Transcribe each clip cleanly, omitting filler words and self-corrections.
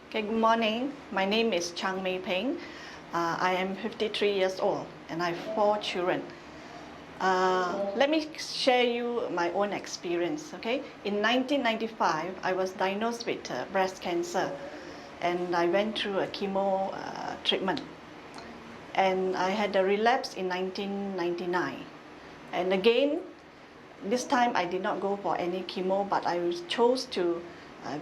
Okay, good morning. My name is Chung Peng. I am 53 years old and I have 4 children. Let me share you my own experience. Okay, in 1995, I was diagnosed with breast cancer, and I went through a chemo treatment. And I had a relapse in 1999. And again, this time I did not go for any chemo, but I chose to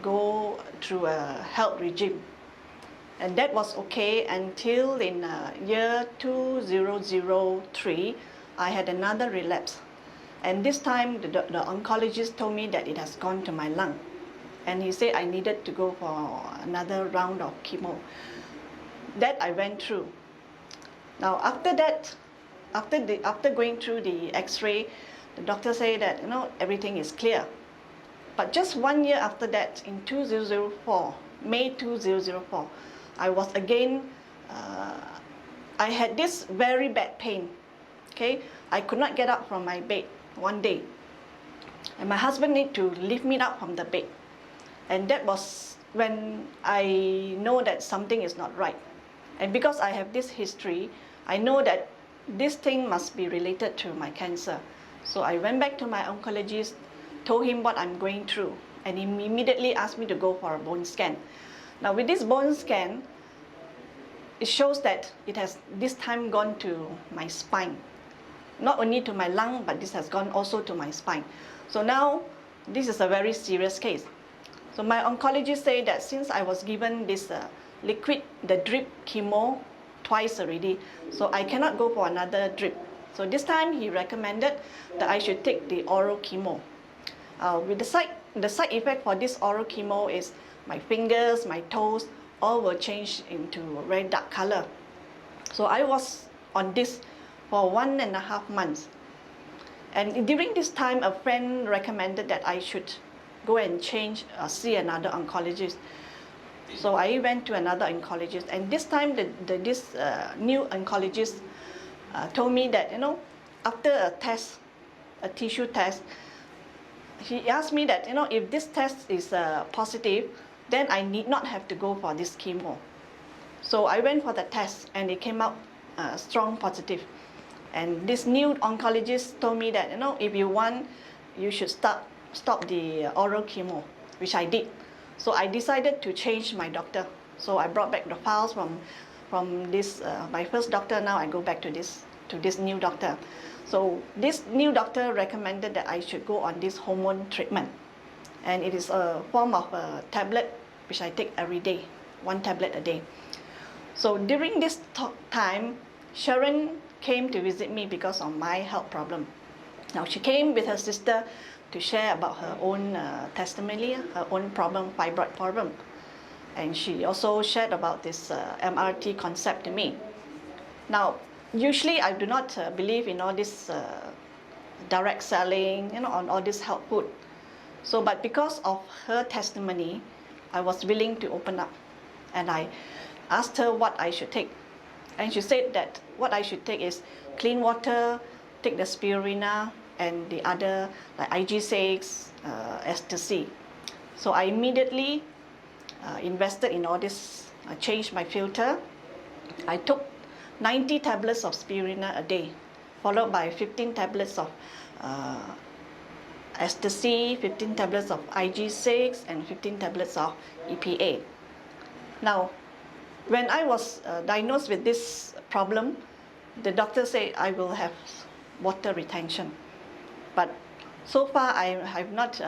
go through a health regime. And that was okay until in year 2003, I had another relapse. And this time the oncologist told me that it has gone to my lung. And he said I needed to go for another round of chemo. That I went through. Now after that, after going through the x-ray, the doctor said that everything is clear. But just 1 year after that, in 2004, May 2004, I was again, I had this very bad pain. Okay, I could not get up from my bed one day, and my husband need to lift me up from the bed. And that was when I know that something is not right. And because I have this history, I know that this thing must be related to my cancer. So I went back to my oncologist, told him what I'm going through, and he immediately asked me to go for a bone scan. Now with this bone scan, it shows that it has this time gone to my spine. Not only to my lung, but this has gone also to my spine. So now this is a very serious case. So my oncologist said that since I was given this the drip chemo twice already, so I cannot go for another drip. So this time he recommended that I should take the oral chemo. With the side effect for this oral chemo is my fingers, my toes, all will change into very dark color. So I was on this for 1.5 months. And during this time, a friend recommended that I should go and see another oncologist. So I went to another oncologist, and this time this new oncologist told me that after a test, a tissue test, he asked me that if this test is positive, then I need not have to go for this chemo. So I went for the test, and it came out strong positive. And this new oncologist told me that if you want, you should stop the oral chemo, which I did. So I decided to change my doctor. So I brought back the files from this my first doctor. Now I go back to this new doctor. So this new doctor recommended that I should go on this hormone treatment, and it is a form of a tablet which I take every day, 1 tablet a day. So during this time, Sharon came to visit me because of my health problem. Now she came with her sister to share about her own testimony, her own problem, fibroid problem. And she also shared about this MRT concept to me. Now, usually I do not believe in all this direct selling, on all this health food. So, but because of her testimony, I was willing to open up. And I asked her what I should take. And she said that what I should take is clean water, take the spirulina, and the other like IG6, ecstasy. So I immediately invested in all this. I changed my filter. I took 90 tablets of spirulina a day, followed by 15 tablets of ecstasy, 15 tablets of IG6, and 15 tablets of EPA. Now, when I was diagnosed with this problem, the doctor said I will have water retention. But so far I have not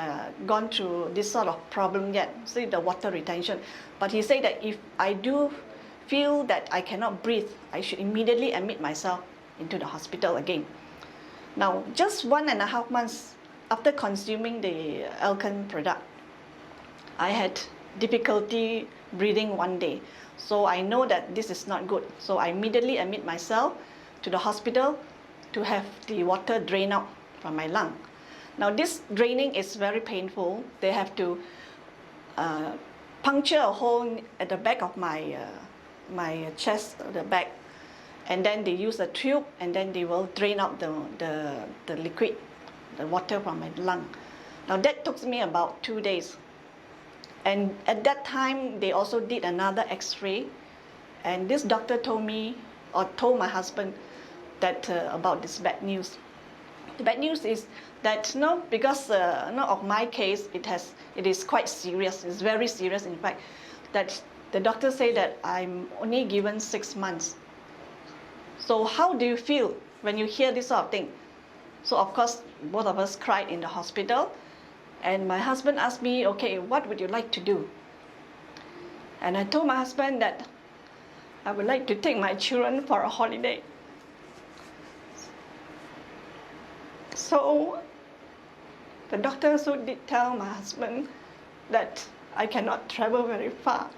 gone through this sort of problem yet, see the water retention. But he said that if I do feel that I cannot breathe, I should immediately admit myself into the hospital again. Now, just 1.5 months after consuming the Alkan product, I had difficulty breathing one day. So I know that this is not good. So I immediately admit myself to the hospital to have the water drain out from my lung. Now this draining is very painful. They have to puncture a hole at the back of my chest, the back, and then they use a tube, and then they will drain out the liquid, the water from my lung. Now that took me about 2 days. And at that time, they also did another X-ray, and this doctor told me, or told my husband, that about this bad news. The bad news is that because of my case, it is quite serious. It's very serious, in fact. That the doctor said that I'm only given 6 months. So how do you feel when you hear this sort of thing? So of course, both of us cried in the hospital. And my husband asked me, okay, what would you like to do? And I told my husband that I would like to take my children for a holiday. So the doctor also did tell my husband that I cannot travel very far.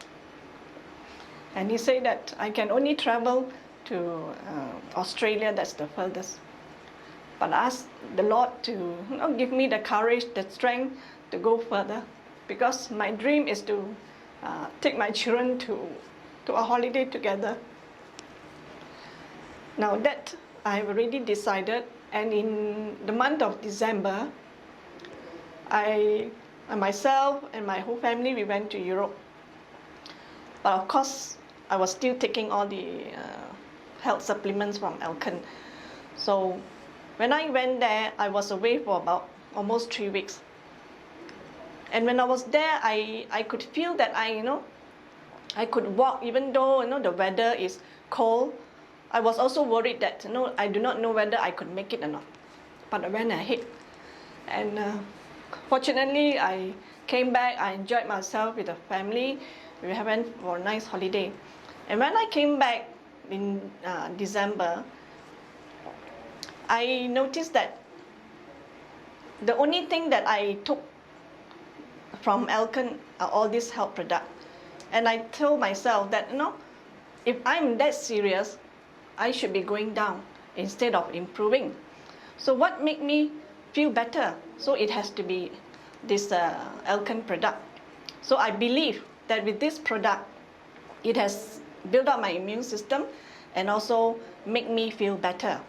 And he said that I can only travel to Australia, that's the furthest. But I asked the Lord to give me the courage, the strength to go further, because my dream is to take my children to a holiday together. Now that I have already decided, and in the month of December, myself and my whole family, we went to Europe. But of course, I was still taking all the health supplements from Elkin. So when I went there, I was away for about almost 3 weeks. And when I was there, I could feel that I could walk, even though the weather is cold. I was also worried that I do not know whether I could make it or not. But I went ahead. And fortunately, I came back. I enjoyed myself with the family. We went for a nice holiday. And when I came back in December, I noticed that the only thing that I took from Elkin are all these health products. And I told myself that, if I'm that serious, I should be going down instead of improving. So what made me feel better? So it has to be this Elkin product. So I believe that with this product, it has built up my immune system and also make me feel better.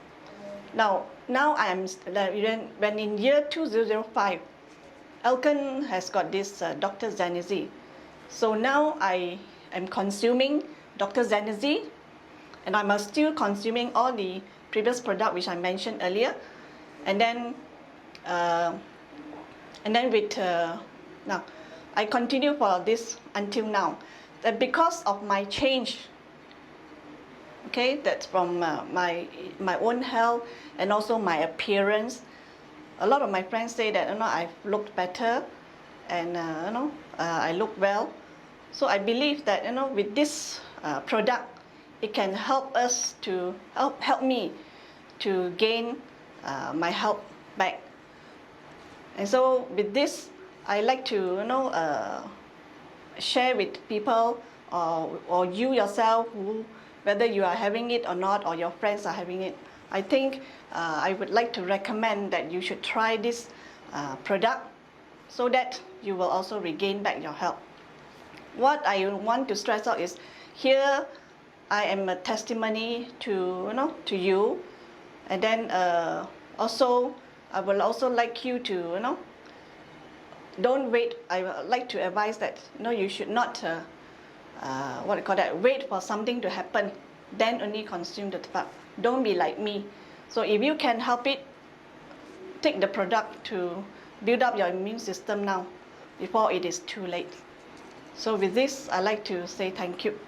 Now I am, when in year 2005, Elkin has got this Dr. Zanezi. So now I am consuming Dr. Zanezi, and I'm still consuming all the previous product which I mentioned earlier. And then with now I continue for this until now. That because of my change, okay, that's from my own health and also my appearance. A lot of my friends say that I've looked better, and I look well. So I believe that with this product, it can help us to help me to gain my health back. And so with this, I like to share with people, or you yourself, whether you are having it or not, or your friends are having it. I think I would like to recommend that you should try this product so that you will also regain back your health. What I want to stress out is, here I am a testimony to you, and then also I will also like you to don't wait. I would like to advise that you should not wait for something to happen, then only consume the product. Don't be like me. So if you can help it, take the product to build up your immune system now, before it is too late. So with this, I like to say thank you.